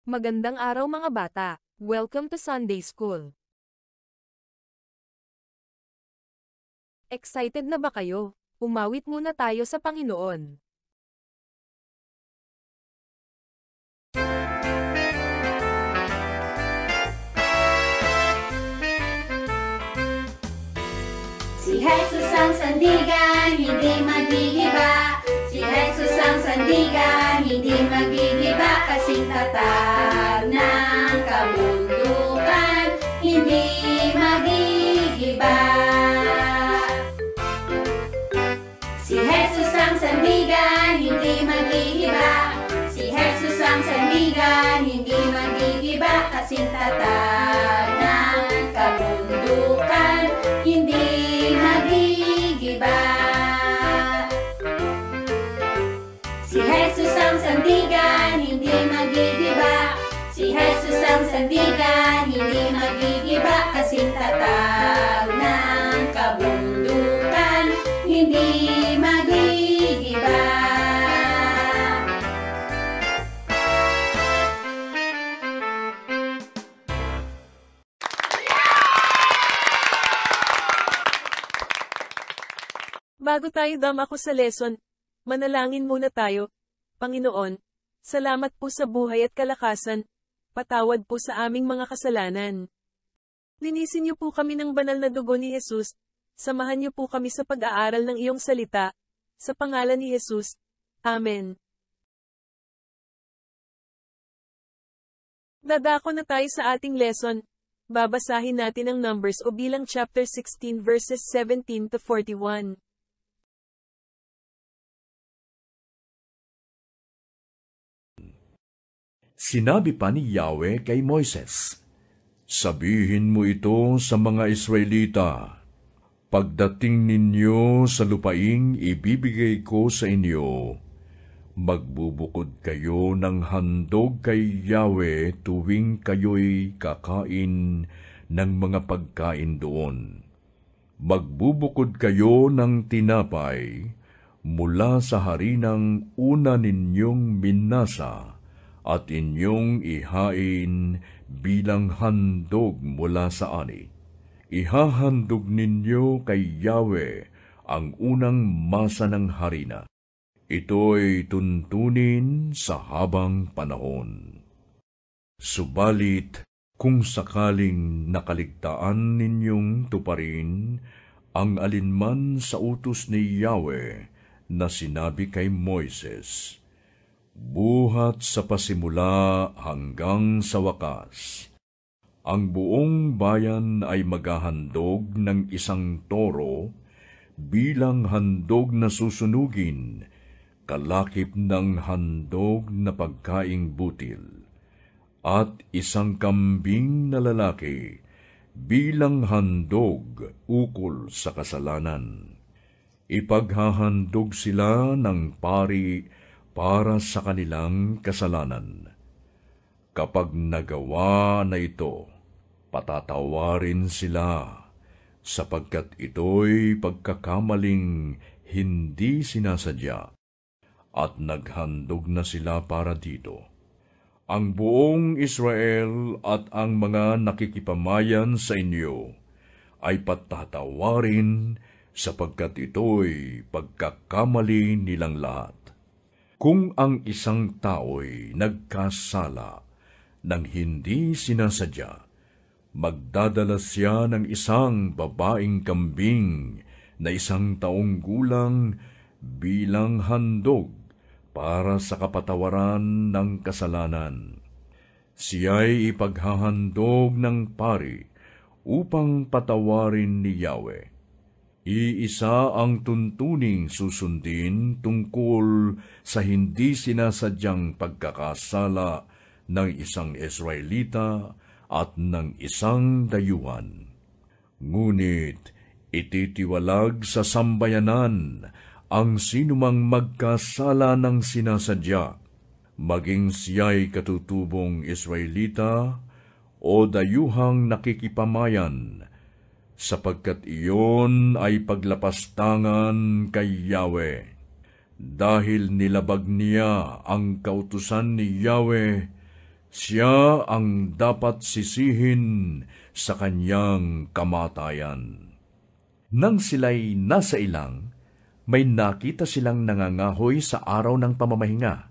Magandang araw mga bata. Welcome to Sunday School. Excited na ba kayo? Umawit muna tayo sa Panginoon. Si Jesus ang sandigan, hindi maghihiba. Si Jesus ang sandigan, hindi maghihiba. Kasing tatag ng kabundukan, hindi maghihiba. Si Jesus ang sandigan, hindi maghihiba. Si Jesus ang sandigan, hindi maghihiba. Kasing tatag ng kabundukan, hindi maghihiba. Si Jesus ang sandigan, hindi maghihiba. Si Jesus ang sandigan, hindi maghihiba. Kasing tatag ng kabundukan, hindi maghihiba. Bago tayo dumako sa lesson, manalangin muna tayo. Panginoon, salamat po sa buhay at kalakasan. Patawad po sa aming mga kasalanan. Linisin niyo po kami ng banal na dugo ni Jesus. Samahan niyo po kami sa pag-aaral ng iyong salita. Sa pangalan ni Jesus. Amen. Dadako na tayo sa ating lesson. Babasahin natin ang Numbers o Bilang chapter 16 verses 17 to 41. Sinabi pa ni Yahweh kay Moises, "Sabihin mo ito sa mga Israelita, pagdating ninyo sa lupaing ibibigay ko sa inyo, magbubukod kayo ng handog kay Yahweh tuwing kayo'y kakain ng mga pagkain doon. Magbubukod kayo ng tinapay mula sa harinang una ninyong minasa, at inyong ihain bilang handog mula sa ani. Ihahandog ninyo kay Yahweh ang unang masa ng harina. Ito'y tuntunin sa habang panahon. Subalit, kung sakaling nakaligtaan ninyong tuparin ang alinman sa utos ni Yahweh na sinabi kay Moises, buhat sa pasimula hanggang sa wakas, ang buong bayan ay maghahandog ng isang toro bilang handog na susunugin, kalakip ng handog na pagkaing butil, at isang kambing na lalaki bilang handog ukol sa kasalanan. Ipaghahandog sila ng pari para sa kanilang kasalanan. Kapag nagawa na ito, patatawarin sila, sapagkat ito'y pagkakamaling hindi sinasadya, at naghandog na sila para dito. Ang buong Israel at ang mga nakikipamayan sa inyo ay patatawarin, sapagkat ito'y pagkakamali nilang lahat. Kung ang isang tao'y nagkasala ng hindi sinasadya, magdadala siya ng isang babaeng kambing na 1 taong gulang bilang handog para sa kapatawaran ng kasalanan. Siya'y ipaghahandog ng pari upang patawarin ni Yahweh. Iisa ang tuntuning susundin tungkol sa hindi sinasadyang pagkakasala ng isang Israelita at ng isang dayuhan. Ngunit ititiwalag sa sambayanan ang sinumang magkasala ng sinasadya, maging siya'y katutubong Israelita o dayuhang nakikipamayan, sapagkat iyon ay paglapastangan kay Yahweh. Dahil nilabag niya ang kautusan ni Yahweh, Siya ang dapat sisihin sa kanyang kamatayan. Nang sila'y nasa ilang, may nakita silang nangangahoy sa araw ng pamamahinga.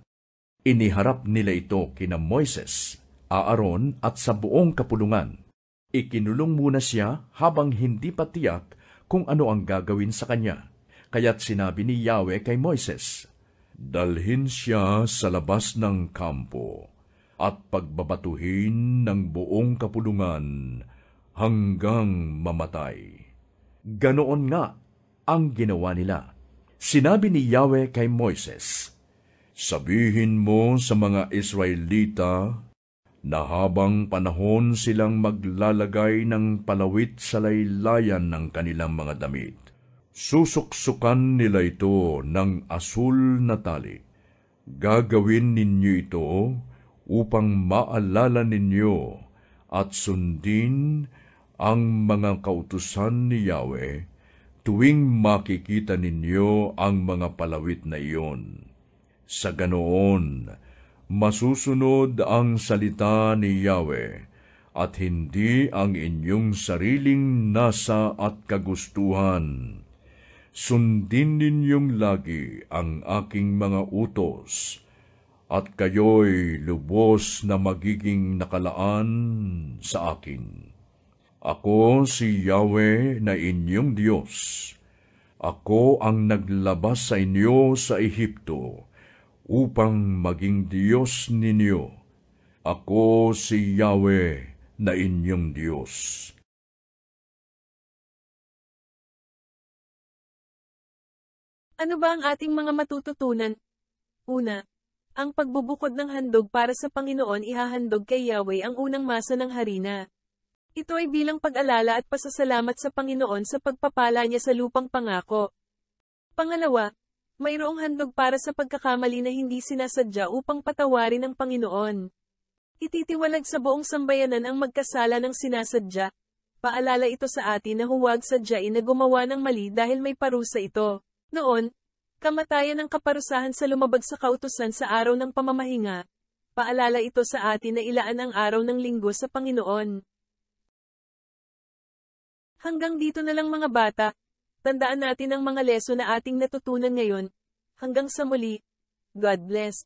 Iniharap nila ito kina Moises, Aaron at sa buong kapulungan. Ikinulong muna siya habang hindi pa tiyak kung ano ang gagawin sa kanya. Kaya't sinabi ni Yahweh kay Moises, "Dalhin siya sa labas ng kampo at pagbabatuhin ng buong kapulungan hanggang mamatay." Ganoon nga ang ginawa nila. Sinabi ni Yahweh kay Moises, "Sabihin mo sa mga Israelita na habang panahon silang maglalagay ng palawit sa laylayan ng kanilang mga damit, susuksukan nila ito ng asul na tali. Gagawin ninyo ito upang maalala ninyo at sundin ang mga kautusan ni Yahweh tuwing makikita ninyo ang mga palawit na iyon. Sa ganoon, masusunod ang salita ni Yahweh at hindi ang inyong sariling nasa at kagustuhan. Sundin ninyong lagi ang aking mga utos, at kayo'y lubos na magiging nakalaan sa akin. Ako si Yahweh na inyong Diyos. Ako ang naglabas sa inyo sa Ehipto upang maging Diyos ninyo. Ako si Yahweh na inyong Diyos." Ano ba ang ating mga matututunan? Una, ang pagbubukod ng handog para sa Panginoon ihahandog kay Yahweh ang unang masa ng harina. Ito ay bilang pag-alala at pasasalamat sa Panginoon sa pagpapala niya sa lupang pangako. Pangalawa, mayroong handog para sa pagkakamali na hindi sinasadya upang patawarin ng Panginoon. Ititiwalag sa buong sambayanan ang magkasala ng sinasadya. Paalala ito sa atin na huwag sadyain na gumawa ng mali dahil may parusa ito. Noon, kamatayan ang kaparusahan sa lumabag sa kautusan sa araw ng pamamahinga. Paalala ito sa atin na ilaan ang araw ng linggo sa Panginoon. Hanggang dito na lang mga bata. Tandaan natin ang mga leso na ating natutunan ngayon. Hanggang sa muli. God bless.